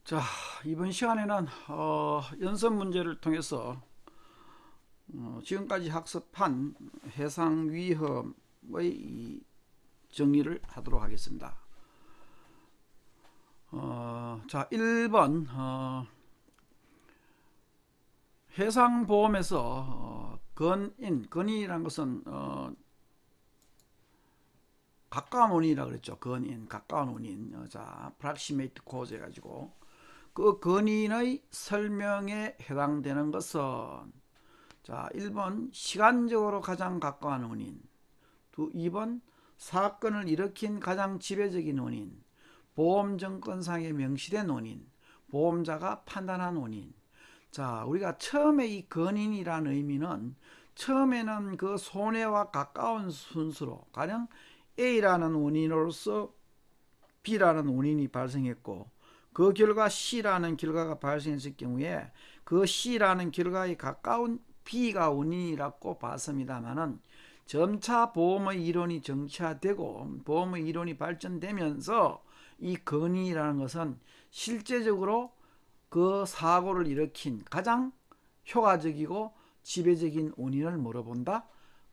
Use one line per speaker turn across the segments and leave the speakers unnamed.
자, 이번 시간에는 연습 문제를 통해서 지금까지 학습한 해상 위험의 이 정리를 하도록 하겠습니다. 자, 1번 해상보험에서 건인이라는 것은 가까운 원인이라고 그랬죠. 건인, 가까운 원인. 자, proximate cause 해가지고 그 건인의 설명에 해당되는 것은, 자, 1번 시간적으로 가장 가까운 원인, 2번 사건을 일으킨 가장 지배적인 원인, 보험증권상에 명시된 원인, 보험자가 판단한 원인. 자, 우리가 처음에 이 건인이라는 의미는 처음에는 그 손해와 가까운 순서로 가령 A라는 원인으로서 B라는 원인이 발생했고, 그 결과 C라는 결과가 발생했을 경우에 그 C라는 결과에 가까운 B가 원인이라고 봤습니다만은, 점차 보험의 이론이 정치화되고 보험의 이론이 발전되면서 이 건인이라는 것은 실제적으로 그 사고를 일으킨 가장 효과적이고 지배적인 원인을 물어본다,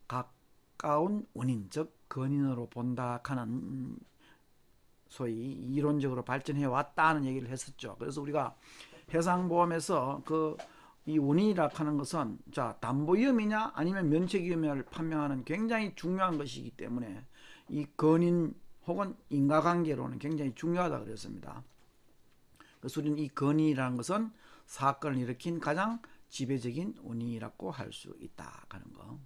가까운 원인, 즉 건인으로 본다 하는 소위 이론적으로 발전해 왔다는 얘기를 했었죠. 그래서 우리가 해상보험에서 이 원인이라 하는 것은, 자, 담보위험이냐 아니면 면책위험을 판명하는 굉장히 중요한 것이기 때문에 이 건인 혹은 인과관계로는 굉장히 중요하다 그랬습니다. 그래서 우리는 이 건인이라는 것은 사건을 일으킨 가장 지배적인 원인이라고 할 수 있다 하는 거.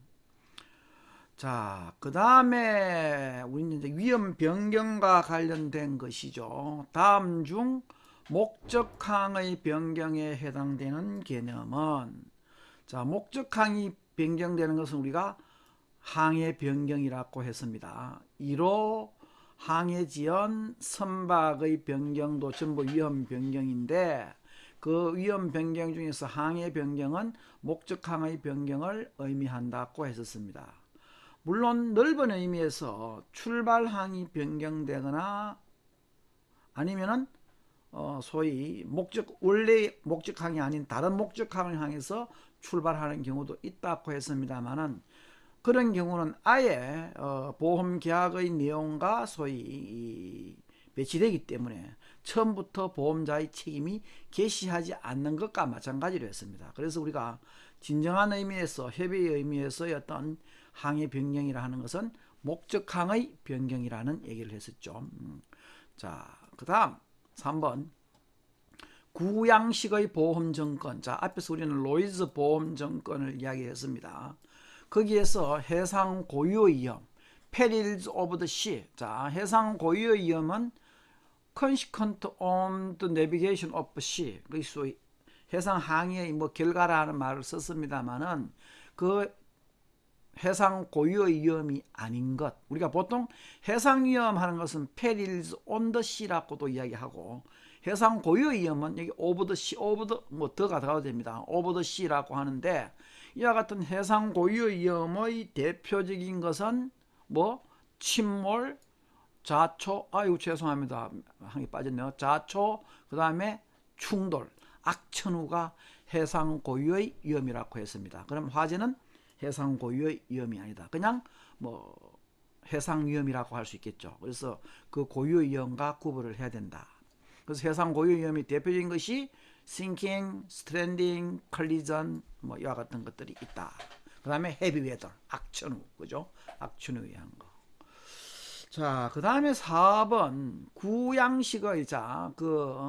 자, 그 다음에 우리는 이제 위험 변경과 관련된 것이죠. 다음 중 목적항의 변경에 해당되는 개념은, 자, 목적항이 변경되는 것은 우리가 항해 변경이라고 했습니다. 1호 항해 지연 선박의 변경도 전부 위험 변경인데, 그 위험 변경 중에서 항해 변경은 목적항의 변경을 의미한다고 했었습니다. 물론 넓은 의미에서 출발항이 변경되거나 아니면은 소위 원래 목적항이 아닌 다른 목적항을 향해서 출발하는 경우도 있다고 했습니다만은, 그런 경우는 아예 보험 계약의 내용과 소위 배치되기 때문에 처음부터 보험자의 책임이 개시하지 않는 것과 마찬가지로 했습니다. 그래서 우리가 진정한 의미에서 협의의 의미에서의 어떤 항해 변경이라 하는 것은 목적항의 변경이라는 얘기를 했었죠. 자, 그 다음 3번 구양식의 보험증권. 자, 앞에서 우리는 로이즈 보험증권을 이야기했습니다. 거기에서 해상 고유의 위험, perils of the sea. 자, 해상 고유의 위험은 consequent on the navigation of the sea. 그 해상 항해의 결과라는 말을 썼습니다만은, 그 해상 고유의 위험이 아닌 것. 우리가 보통 해상 위험하는 것은 perils on the sea라고도 이야기하고, 해상 고유의 위험은 여기 over the sea, 더가 들어가도 됩니다. over the sea라고 하는데, 이와 같은 해상 고유의 위험의 대표적인 것은 침몰, 자초, 아유 죄송합니다, 한개 빠졌네요. 자초, 그 다음에 충돌, 악천후가 해상 고유의 위험이라고 했습니다. 그럼 화재는 해상 고유의 위험이 아니다, 그냥 해상 위험이라고 할 수 있겠죠. 그래서 그 고유의 위험과 구분을 해야 된다. 그래서 해상 고유의 위험이 대표적인 것이 sinking, stranding, collision 이와 같은 것들이 있다. 그 다음에 heavy weather, 악천후, 그죠? 악천후에 의한 거. 자, 그 다음에 4번 구양식의, 자,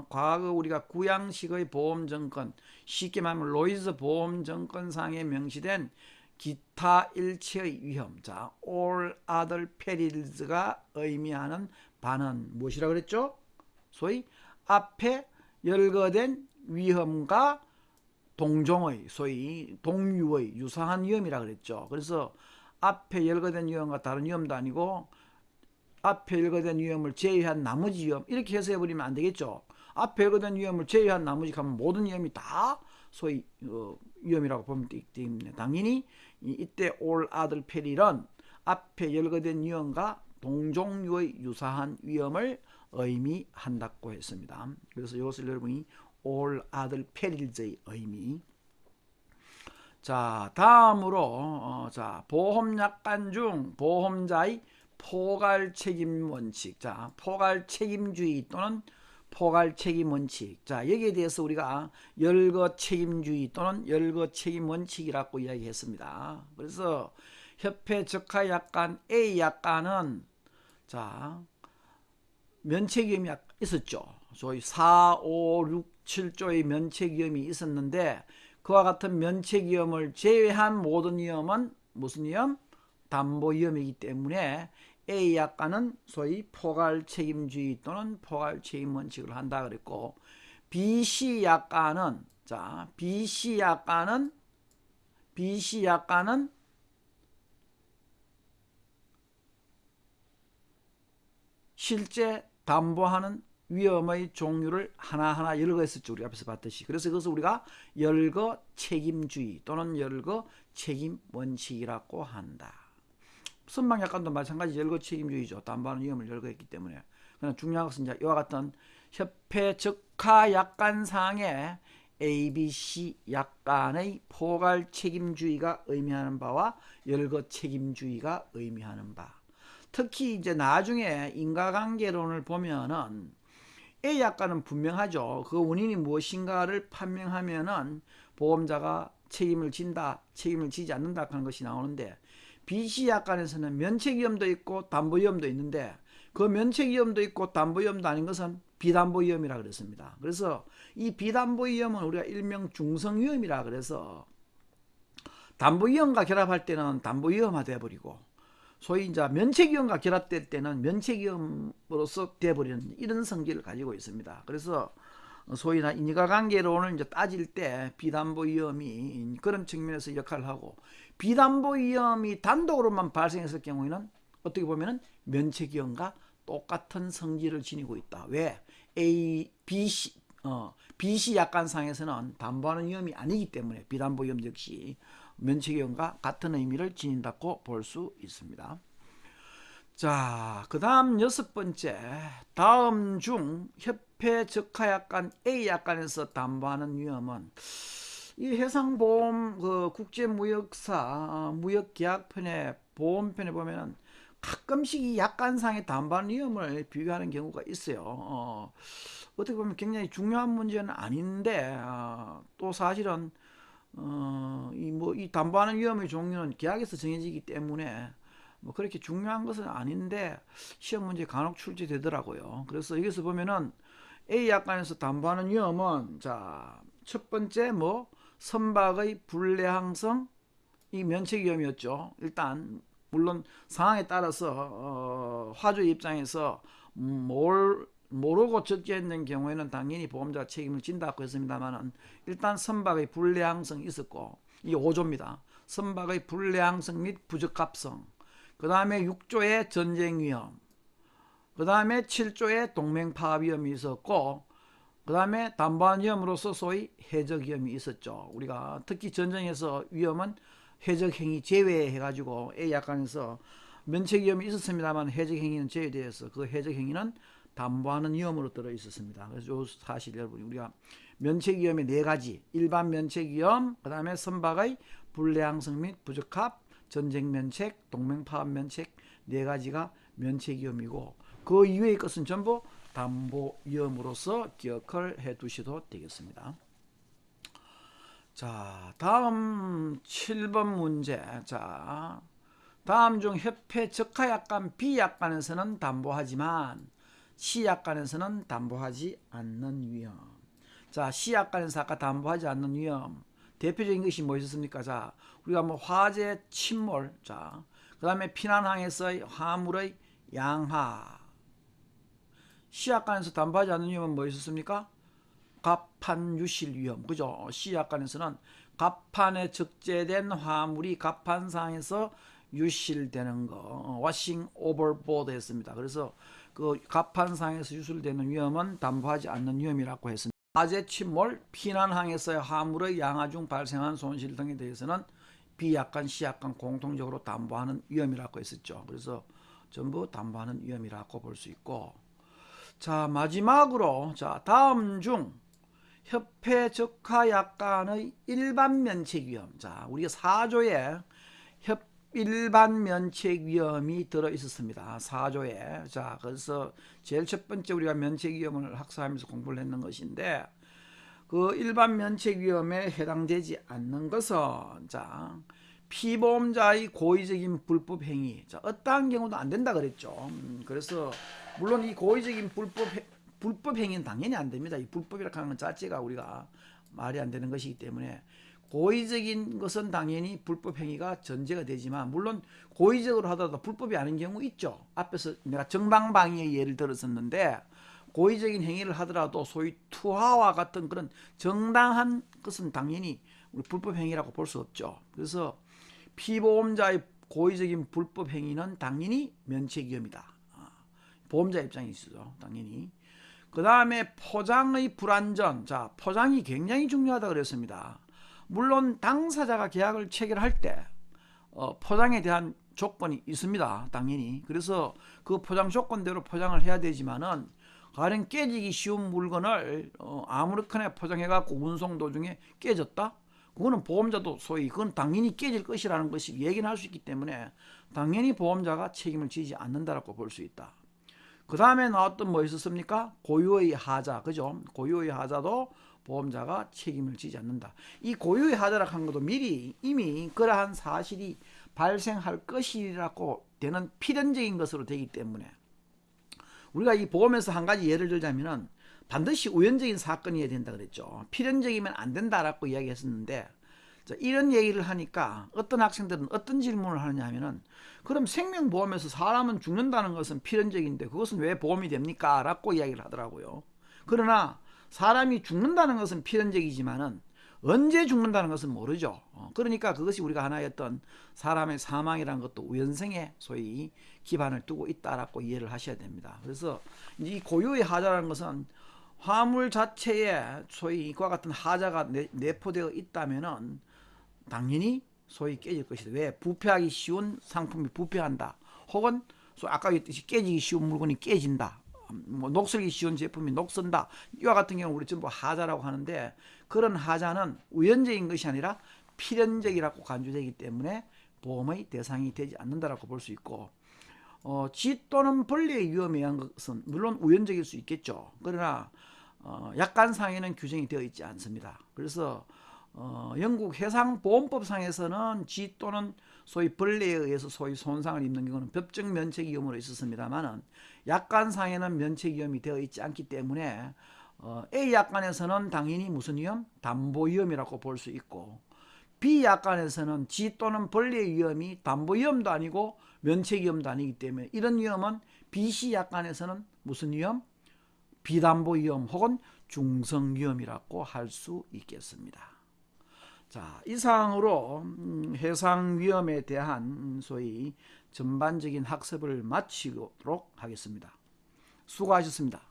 과거 우리가 구양식의 보험증권, 쉽게 말하면 로이즈 보험증권상에 명시된 기타 일체의 위험, 자, all other perils가 의미하는 바는 무엇이라고 그랬죠? 소위 앞에 열거된 위험과 동종의, 소위 동류의 유사한 위험이라고 그랬죠. 그래서 앞에 열거된 위험과 다른 위험도 아니고 앞에 열거된 위험을 제외한 나머지 위험, 이렇게 해서 해버리면 안 되겠죠. 앞에 열거된 위험을 제외한 나머지 하면 모든 위험이 다 소위 위험이라고 보면 되기 때문에, 당연히 이때 all other peril은 앞에 열거된 위험과 동종류의 유사한 위험을 의미한다고 했습니다. 그래서 이것을 여러분이 all other perils의 의미. 자, 다음으로 자, 보험약관 중 보험자의 포괄 책임 원칙. 자, 포괄 책임주의 또는 포괄 책임 원칙. 자, 여기에 대해서 우리가 열거 책임주의 또는 열거 책임 원칙이라고 이야기했습니다. 그래서 협회 적하 약관 A 약관은 자, 면책위험이 있었죠. 소위 4, 5, 6, 7조의 면책위험이 있었는데 그와 같은 면책위험을 제외한 모든 위험은 무슨 위험? 담보위험이기 때문에 A 약관은 소위 포괄 책임주의 또는 포괄 책임 원칙을 한다 그랬고, B, C 약관은 자, B, C 약관은 실제 담보하는 위험의 종류를 하나하나 열거했었죠. 우리 앞에서 봤듯이. 그래서 그것을 우리가 열거 책임주의 또는 열거 책임 원칙이라고 한다. 선박약관도 마찬가지 열거 책임주의죠. 담보하는 위험을 열거했기 때문에. 그러나 중요한 것은 이제 이와 같은 협회 적하 약관상의 ABC 약관의 포괄 책임주의가 의미하는 바와 열거 책임주의가 의미하는 바. 특히 이제 나중에 인과관계론을 보면은 A 약관은 분명하죠. 그 원인이 무엇인가를 판명하면은 보험자가 책임을 진다, 책임을 지지 않는다 하는 것이 나오는데, BC 약관에서는 면책위험도 있고 담보위험도 있는데 그 면책위험도 있고 담보위험도 아닌 것은 비담보위험이라 그랬습니다. 그래서 이 비담보위험은 우리가 일명 중성위험이라 그래서 담보위험과 결합할 때는 담보위험화 돼버리고 소위 이제 면책위험과 결합될 때는 면책위험으로서 돼버리는 이런 성질을 가지고 있습니다. 그래서 소위 인과관계론을 이제 따질 때 비담보위험이 그런 측면에서 역할을 하고, 비담보위험이 단독으로만 발생했을 경우에는 어떻게 보면은 면책위험과 똑같은 성질을 지니고 있다. 왜? BC 약관상에서는 담보하는 위험이 아니기 때문에 비담보위험 역시 면책위험과 같은 의미를 지닌다고 볼 수 있습니다. 자, 그 다음 6번째, 다음 중 협회 적하약관 A 약관에서 담보하는 위험은, 이 해상보험 그 국제무역사 무역계약편의 보험편에 보면은 가끔씩 이 약관상의 담보하는 위험을 비교하는 경우가 있어요. 어떻게 보면 굉장히 중요한 문제는 아닌데 또 사실은 이 담보하는 위험의 종류는 계약에서 정해지기 때문에 뭐 그렇게 중요한 것은 아닌데 시험 문제 간혹 출제되더라고요. 그래서 여기서 보면은 A 약관에서 담보하는 위험은 자, 첫 번째 선박의 불량성, 이 면책 위험이었죠. 일단 물론 상황에 따라서 화주의 입장에서 모르고 적재했는 경우에는 당연히 보험자 책임을 진다고 했습니다만은 일단 선박의 불량성이 있었고, 이 5조입니다. 선박의 불량성 및 부적합성, 그 다음에 6조의 전쟁 위험, 그 다음에 7조의 동맹 파업 위험이 있었고, 그 다음에 담보한 위험으로서 소위 해적 위험이 있었죠. 우리가 특히 전쟁에서 위험은 해적 행위 제외해 가지고 A 약관에서 면책 위험이 있었습니다만 해적 행위는 제외되어서 그 해적 행위는 담보하는 위험으로 들어 있었습니다. 그래서 이 사실 여러분 우리가 면책 위험의 4가지, 일반 면책 위험, 그 다음에 선박의 불량성 및 부적합, 전쟁 면책, 동맹 파업 면책 4가지가 면책 위험이고, 그 이외의 것은 전부 담보 위험으로서 기억을 해 두셔도 되겠습니다. 자, 다음 7번 문제. 자, 다음 중 협회 적하약관 B 약관에서는 담보하지만 C 약관에서는 담보하지 않는 위험. 자, C 약관에서 아까 담보하지 않는 위험 대표적인 것이 뭐 있었습니까? 자, 우리가 화재 침몰, 자, 그 다음에 피난항에서의 화물의 양하. C 약관에서 담보하지 않는 위험은 뭐 있었습니까? 갑판 유실 위험, 그죠? C 약관에서는 갑판에 적재된 화물이 갑판상에서 유실되는 거, 워싱 오버보드 했습니다. 그래서 그 갑판상에서 유실되는 위험은 담보하지 않는 위험이라고 했습니다. 화재 침몰, 피난항에서의 화물의 양하 중 발생한 손실 등에 대해서는 B 약관, C 약관 공통적으로 담보하는 위험이라고 했었죠. 그래서 전부 담보하는 위험이라고 볼 수 있고, 자, 마지막으로 자, 다음 중 협회 적하 약관의 일반 면책 위험. 자, 우리가 4조에 일반 면책 위험이 들어 있었습니다. 4조에. 자, 그래서 제일 첫 번째 우리가 면책 위험을 학습하면서 공부를 했는 것인데, 그 일반 면책 위험에 해당되지 않는 것은 자, 피보험자의 고의적인 불법 행위. 자, 어떠한 경우도 안 된다 그랬죠. 그래서 물론 이 고의적인 불법 행위는 당연히 안 됩니다. 이 불법이라고 하는 것 자체가 우리가 말이 안 되는 것이기 때문에 고의적인 것은 당연히 불법 행위가 전제가 되지만, 물론 고의적으로 하더라도 불법이 아닌 경우 있죠. 앞에서 내가 정방방위의 예를 들었었는데, 고의적인 행위를 하더라도 소위 투하와 같은 그런 정당한 것은 당연히 우리 불법 행위라고 볼 수 없죠. 그래서 피보험자의 고의적인 불법 행위는 당연히 면책 위험이다. 보험자 입장에 있어서 당연히. 그 다음에 포장의 불완전. 자, 포장이 굉장히 중요하다 그랬습니다. 물론 당사자가 계약을 체결할 때 포장에 대한 조건이 있습니다. 당연히. 그래서 그 포장 조건대로 포장을 해야 되지만은, 가령 깨지기 쉬운 물건을 아무렇게나 포장해갖고 운송 도중에 깨졌다? 그거는 보험자도 소위 그건 당연히 깨질 것이라는 것이 얘기는 할 수 있기 때문에 당연히 보험자가 책임을 지지 않는다라고 볼 수 있다. 그 다음에 나왔던 뭐 있었습니까? 고유의 하자. 그죠? 고유의 하자도 보험자가 책임을 지지 않는다. 이 고유의 하자라고 한 것도 미리 이미 그러한 사실이 발생할 것이라고 되는 필연적인 것으로 되기 때문에, 우리가 이 보험에서 한 가지 예를 들자면은 반드시 우연적인 사건이어야 된다 그랬죠. 필연적이면 안 된다라고 이야기했었는데, 자, 이런 얘기를 하니까 어떤 학생들은 어떤 질문을 하느냐 하면은, 그럼 생명보험에서 사람은 죽는다는 것은 필연적인데 그것은 왜 보험이 됩니까? 라고 이야기를 하더라고요. 그러나 사람이 죽는다는 것은 필연적이지만은 언제 죽는다는 것은 모르죠. 그러니까 그것이 우리가 하나의 어떤 사람의 사망이라는 것도 우연성에 소위 기반을 두고 있다라고 이해를 하셔야 됩니다. 그래서 이 고유의 하자라는 것은 화물 자체에 소위 이와 같은 하자가 내포되어 있다면은 당연히 소위 깨질 것이다. 왜? 부패하기 쉬운 상품이 부패한다. 혹은 아까 얘기했듯이 깨지기 쉬운 물건이 깨진다. 뭐 녹슬기 쉬운 제품이 녹슨다. 이와 같은 경우 우리 전부 하자라고 하는데, 그런 하자는 우연적인 것이 아니라 필연적이라고 간주되기 때문에 보험의 대상이 되지 않는다라고 볼 수 있고, 지 또는 벌리의 위험에 의한 것은 물론 우연적일 수 있겠죠. 그러나 약관상에는 규정이 되어 있지 않습니다. 그래서 영국 해상보험법상에서는 지 또는 소위 벌레에 의해서 소위 손상을 입는 경우는 법적 면책 위험으로 있었습니다만은, 약관상에는 면책 위험이 되어 있지 않기 때문에 A 약관에서는 당연히 무슨 위험? 담보 위험이라고 볼 수 있고, B 약관에서는 지 또는 벌레의 위험이 담보 위험도 아니고 면책 위험도 아니기 때문에, 이런 위험은 BC 약관에서는 무슨 위험? 비담보 위험 혹은 중성 위험이라고 할 수 있겠습니다. 자, 이상으로 해상 위험에 대한 소위 전반적인 학습을 마치도록 하겠습니다. 수고하셨습니다.